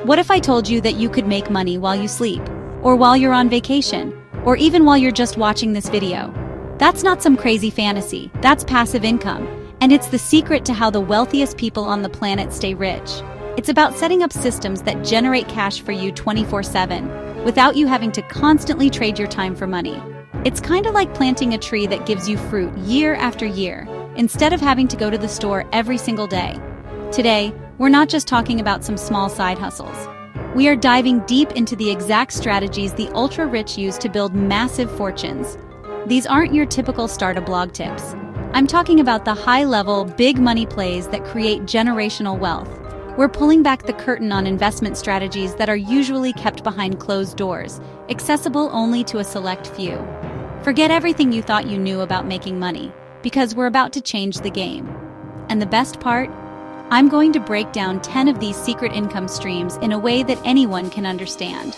What if I told you that you could make money while you sleep, or while you're on vacation, or even while you're just watching this video? That's not some crazy fantasy, that's passive income, and it's the secret to how the wealthiest people on the planet stay rich. It's about setting up systems that generate cash for you 24/7, without you having to constantly trade your time for money. It's kind of like planting a tree that gives you fruit year after year, instead of having to go to the store every single day. Today, we're not just talking about some small side hustles. We are diving deep into the exact strategies the ultra-rich use to build massive fortunes. These aren't your typical start-a-blog tips. I'm talking about the high-level, big money plays that create generational wealth. We're pulling back the curtain on investment strategies that are usually kept behind closed doors, accessible only to a select few. Forget everything you thought you knew about making money, because we're about to change the game. And the best part? I'm going to break down 10 of these secret income streams in a way that anyone can understand.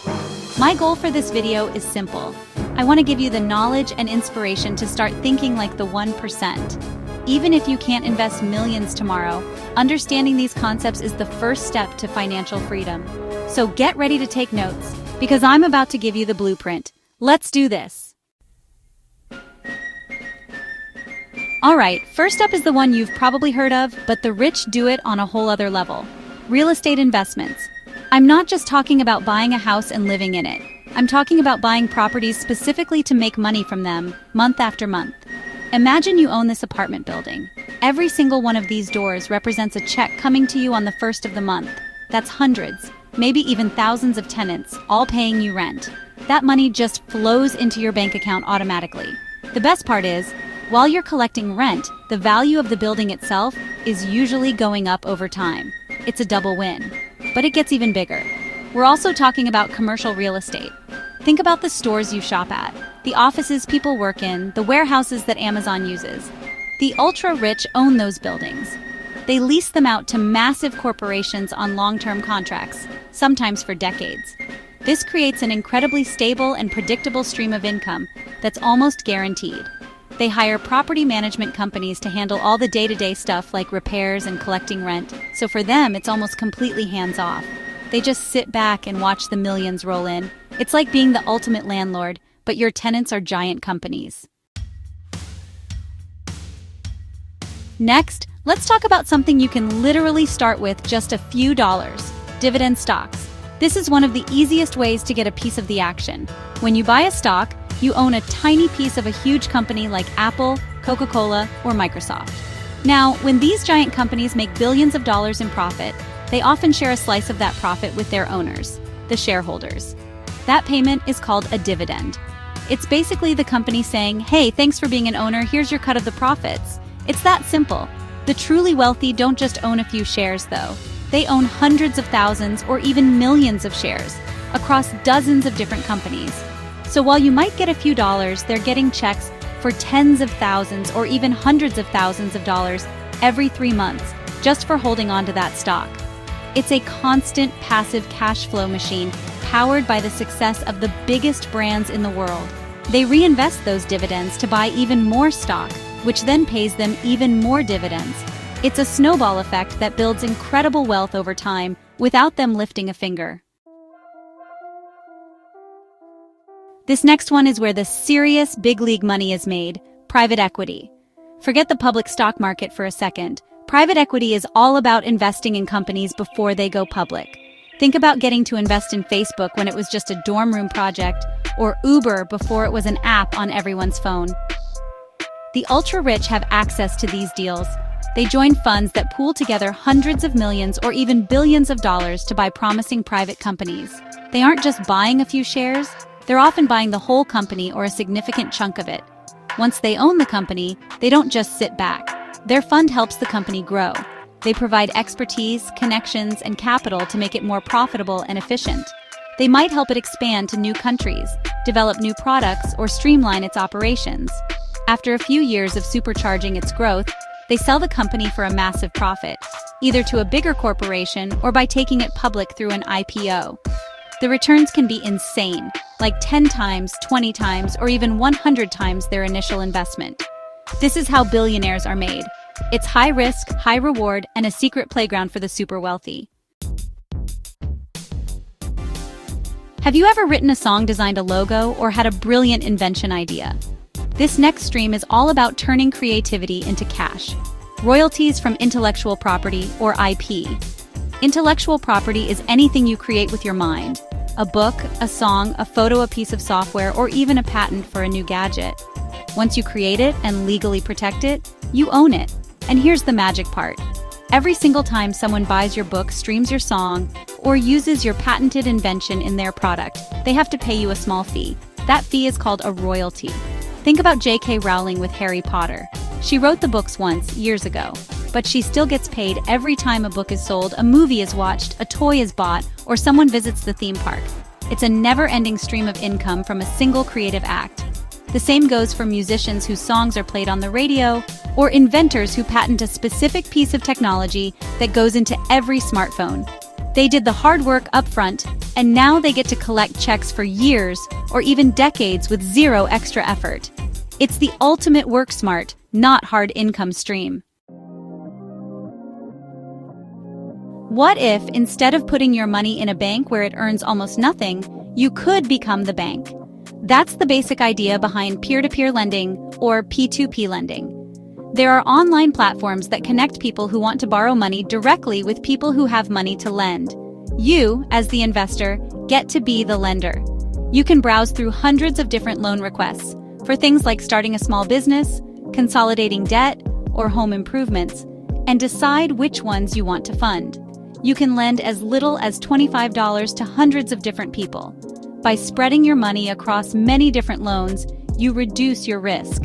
My goal for this video is simple. I want to give you the knowledge and inspiration to start thinking like the 1%. Even if you can't invest millions tomorrow, understanding these concepts is the first step to financial freedom. So get ready to take notes, because I'm about to give you the blueprint. Let's do this. Alright, first up is the one you've probably heard of, but the rich do it on a whole other level. Real estate investments. I'm not just talking about buying a house and living in it. I'm talking about buying properties specifically to make money from them, month after month. Imagine you own this apartment building. Every single one of these doors represents a check coming to you on the first of the month. That's hundreds, maybe even thousands of tenants, all paying you rent. That money just flows into your bank account automatically. The best part is, while you're collecting rent, the value of the building itself is usually going up over time. It's a double win. But it gets even bigger. We're also talking about commercial real estate. Think about the stores you shop at, the offices people work in, the warehouses that Amazon uses. The ultra-rich own those buildings. They lease them out to massive corporations on long-term contracts, sometimes for decades. This creates an incredibly stable and predictable stream of income that's almost guaranteed. They hire property management companies to handle all the day-to-day stuff like repairs and collecting rent, so for them it's almost completely hands-off. They just sit back and watch the millions roll in. It's like being the ultimate landlord, but your tenants are giant companies. Next, let's talk about something you can literally start with just a few dollars: dividend stocks. This is one of the easiest ways to get a piece of the action. When you buy a stock, you own a tiny piece of a huge company like Apple, Coca-Cola, or Microsoft. Now, when these giant companies make billions of dollars in profit, they often share a slice of that profit with their owners, the shareholders. That payment is called a dividend. It's basically the company saying, "Hey, thanks for being an owner, here's your cut of the profits." It's that simple. The truly wealthy don't just own a few shares, though. They own hundreds of thousands or even millions of shares across dozens of different companies. So while you might get a few dollars, they're getting checks for tens of thousands or even hundreds of thousands of dollars every 3 months just for holding on to that stock. It's a constant passive cash flow machine powered by the success of the biggest brands in the world. They reinvest those dividends to buy even more stock, which then pays them even more dividends. It's a snowball effect that builds incredible wealth over time without them lifting a finger. This next one is where the serious big league money is made: private equity. Forget the public stock market for a second. Private equity is all about investing in companies before they go public. Think about getting to invest in Facebook when it was just a dorm room project, or Uber before it was an app on everyone's phone. The ultra-rich have access to these deals. They join funds that pool together hundreds of millions or even billions of dollars to buy promising private companies. They aren't just buying a few shares, they're often buying the whole company or a significant chunk of it. Once they own the company, they don't just sit back. Their fund helps the company grow. They provide expertise, connections, and capital to make it more profitable and efficient. They might help it expand to new countries, develop new products, or streamline its operations. After a few years of supercharging its growth, they sell the company for a massive profit, either to a bigger corporation or by taking it public through an IPO. The returns can be insane, like 10 times, 20 times, or even 100 times their initial investment. This is how billionaires are made. It's high risk, high reward, and a secret playground for the super wealthy. Have you ever written a song, designed a logo, or had a brilliant invention idea? This next stream is all about turning creativity into cash. Royalties from intellectual property, or IP. Intellectual property is anything you create with your mind. A book, a song, a photo, a piece of software, or even a patent for a new gadget. Once you create it and legally protect it, you own it. And here's the magic part. Every single time someone buys your book, streams your song, or uses your patented invention in their product, they have to pay you a small fee. That fee is called a royalty. Think about J.K. Rowling with Harry Potter. She wrote the books once, years ago, but she still gets paid every time a book is sold, a movie is watched, a toy is bought, or someone visits the theme park. It's a never-ending stream of income from a single creative act. The same goes for musicians whose songs are played on the radio, or inventors who patent a specific piece of technology that goes into every smartphone. They did the hard work up front, and now they get to collect checks for years or even decades with zero extra effort. It's the ultimate work smart, not hard income stream. What if, instead of putting your money in a bank where it earns almost nothing, you could become the bank? That's the basic idea behind peer-to-peer lending, or P2P lending. There are online platforms that connect people who want to borrow money directly with people who have money to lend. You, as the investor, get to be the lender. You can browse through hundreds of different loan requests for things like starting a small business, consolidating debt, or home improvements, and decide which ones you want to fund. You can lend as little as $25 to hundreds of different people. By spreading your money across many different loans, you reduce your risk.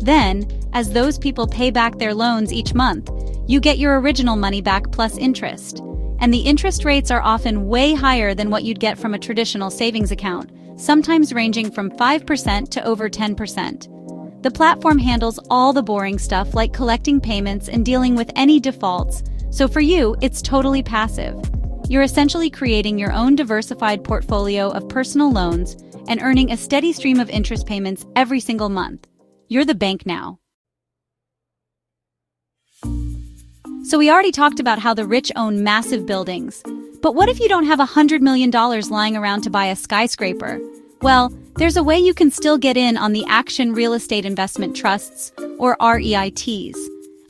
Then, as those people pay back their loans each month, you get your original money back plus interest. And the interest rates are often way higher than what you'd get from a traditional savings account, sometimes ranging from 5% to over 10%. The platform handles all the boring stuff like collecting payments and dealing with any defaults, so for you, it's totally passive. You're essentially creating your own diversified portfolio of personal loans and earning a steady stream of interest payments every single month. You're the bank now. So we already talked about how the rich own massive buildings. But what if you don't have $100 million lying around to buy a skyscraper? Well, there's a way you can still get in on the Action Real Estate Investment Trusts, or REITs.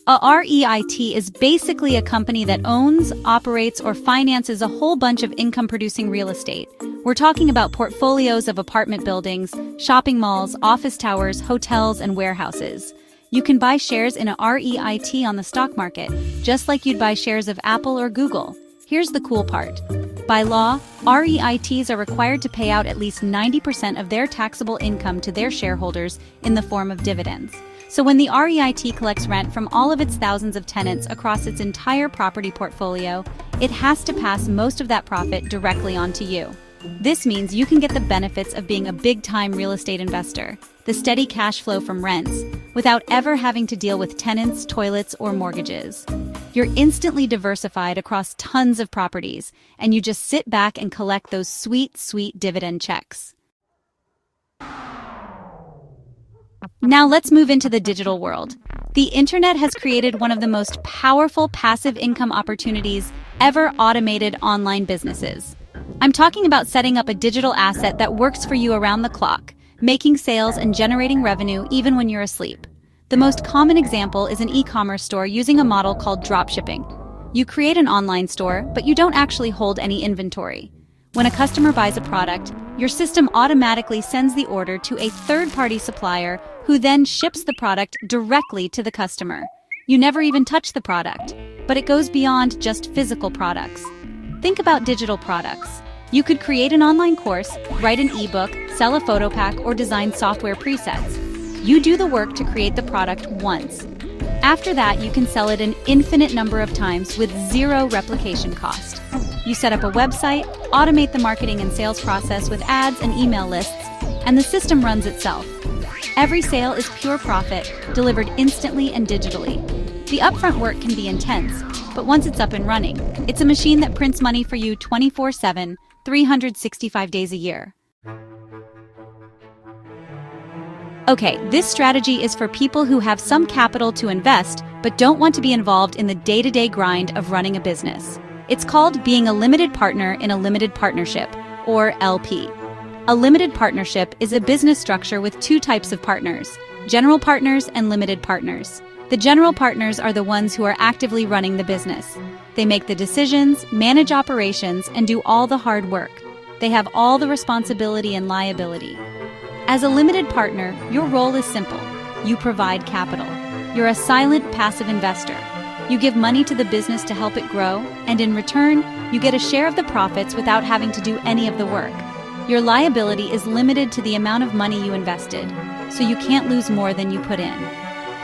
A REIT is basically a company that owns, operates, or finances a whole bunch of income-producing real estate. We're talking about portfolios of apartment buildings, shopping malls, office towers, hotels, and warehouses. You can buy shares in a REIT on the stock market, just like you'd buy shares of Apple or Google. Here's the cool part. By law, REITs are required to pay out at least 90% of their taxable income to their shareholders in the form of dividends. So when the REIT collects rent from all of its thousands of tenants across its entire property portfolio, it has to pass most of that profit directly on to you. This means you can get the benefits of being a big-time real estate investor, the steady cash flow from rents, without ever having to deal with tenants, toilets, or mortgages. You're instantly diversified across tons of properties, and you just sit back and collect those sweet, sweet dividend checks. Now let's move into the digital world. The internet has created one of the most powerful passive income opportunities ever: automated online businesses. I'm talking about setting up a digital asset that works for you around the clock, making sales and generating revenue even when you're asleep. The most common example is an e-commerce store using a model called dropshipping. You create an online store, but you don't actually hold any inventory. When a customer buys a product, your system automatically sends the order to a third-party supplier who then ships the product directly to the customer. You never even touch the product, but it goes beyond just physical products. Think about digital products. You could create an online course, write an ebook, sell a photo pack, or design software presets. You do the work to create the product once. After that, you can sell it an infinite number of times with zero replication cost. You set up a website, automate the marketing and sales process with ads and email lists, and the system runs itself. Every sale is pure profit, delivered instantly and digitally. The upfront work can be intense, but once it's up and running, it's a machine that prints money for you 24/7, 365 days a year. Okay, this strategy is for people who have some capital to invest but don't want to be involved in the day-to-day grind of running a business. It's called being a limited partner in a limited partnership, or LP. A limited partnership is a business structure with two types of partners: general partners and limited partners. The general partners are the ones who are actively running the business. They make the decisions, manage operations, and do all the hard work. They have all the responsibility and liability. As a limited partner, your role is simple. You provide capital. You're a silent, passive investor. You give money to the business to help it grow, and in return, you get a share of the profits without having to do any of the work. Your liability is limited to the amount of money you invested, so you can't lose more than you put in.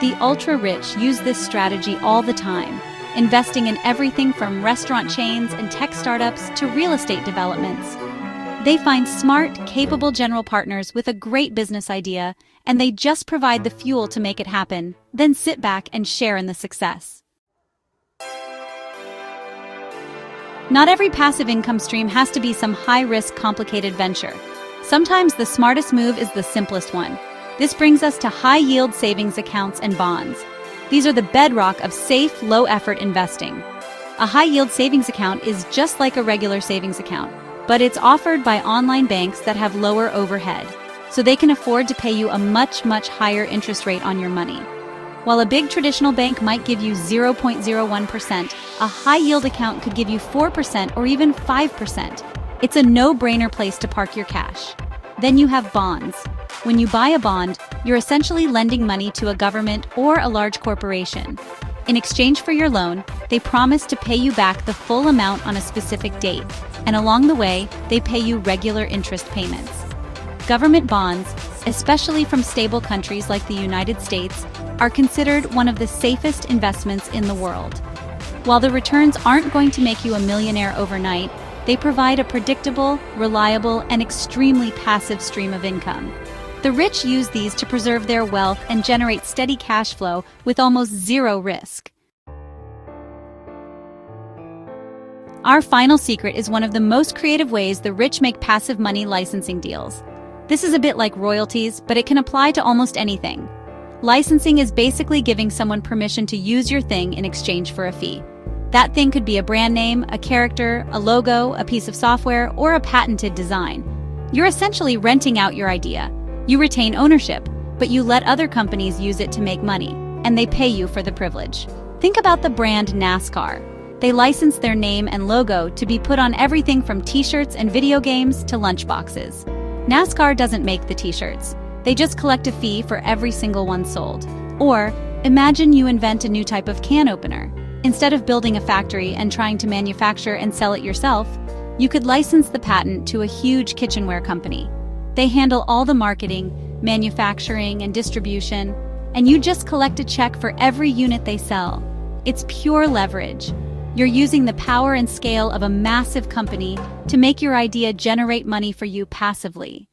The ultra-rich use this strategy all the time, investing in everything from restaurant chains and tech startups to real estate developments. They find smart, capable general partners with a great business idea, and they just provide the fuel to make it happen, then sit back and share in the success. Not every passive income stream has to be some high-risk, complicated venture. Sometimes the smartest move is the simplest one. This brings us to high-yield savings accounts and bonds. These are the bedrock of safe, low-effort investing. A high-yield savings account is just like a regular savings account, but it's offered by online banks that have lower overhead, so they can afford to pay you a much higher interest rate on your money. While a big traditional bank might give you 0.01%, a high-yield account could give you 4% or even 5%. It's a no-brainer place to park your cash. Then you have bonds. When you buy a bond, you're essentially lending money to a government or a large corporation. In exchange for your loan, they promise to pay you back the full amount on a specific date, and along the way, they pay you regular interest payments. Government bonds, especially from stable countries like the United States, are considered one of the safest investments in the world. While the returns aren't going to make you a millionaire overnight, they provide a predictable, reliable, and extremely passive stream of income. The rich use these to preserve their wealth and generate steady cash flow with almost zero risk. Our final secret is one of the most creative ways the rich make passive money: licensing deals. This is a bit like royalties, but it can apply to almost anything. Licensing is basically giving someone permission to use your thing in exchange for a fee. That thing could be a brand name, a character, a logo, a piece of software, or a patented design. You're essentially renting out your idea. You retain ownership, but you let other companies use it to make money, and they pay you for the privilege. Think about the brand NASCAR. They license their name and logo to be put on everything from t-shirts and video games to lunchboxes. NASCAR doesn't make the t-shirts. They just collect a fee for every single one sold. Or, imagine you invent a new type of can opener. Instead of building a factory and trying to manufacture and sell it yourself, you could license the patent to a huge kitchenware company. They handle all the marketing, manufacturing, and distribution, and you just collect a check for every unit they sell. It's pure leverage. You're using the power and scale of a massive company to make your idea generate money for you passively.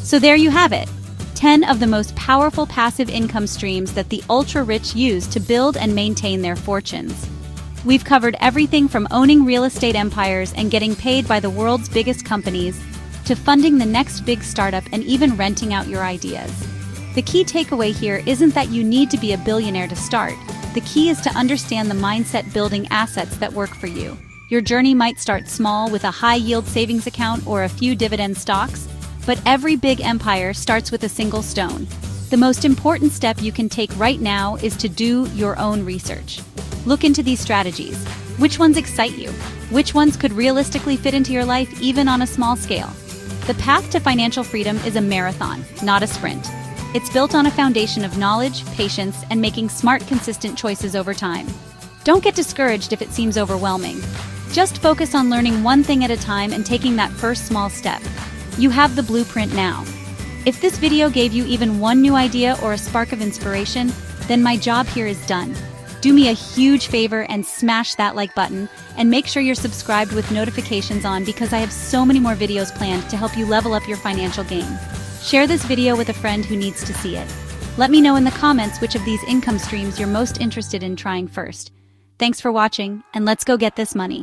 So there you have it, 10 of the most powerful passive income streams that the ultra-rich use to build and maintain their fortunes. We've covered everything from owning real estate empires and getting paid by the world's biggest companies, to funding the next big startup and even renting out your ideas. The key takeaway here isn't that you need to be a billionaire to start. The key is to understand the mindset-building assets that work for you. Your journey might start small with a high-yield savings account or a few dividend stocks, but every big empire starts with a single stone. The most important step you can take right now is to do your own research. Look into these strategies. Which ones excite you? Which ones could realistically fit into your life even on a small scale? The path to financial freedom is a marathon, not a sprint. It's built on a foundation of knowledge, patience, and making smart, consistent choices over time. Don't get discouraged if it seems overwhelming. Just focus on learning one thing at a time and taking that first small step. You have the blueprint now. If this video gave you even one new idea or a spark of inspiration, then my job here is done. Do me a huge favor and smash that like button, and make sure you're subscribed with notifications on, because I have so many more videos planned to help you level up your financial game. Share this video with a friend who needs to see it. Let me know in the comments which of these income streams you're most interested in trying first. Thanks for watching, and let's go get this money.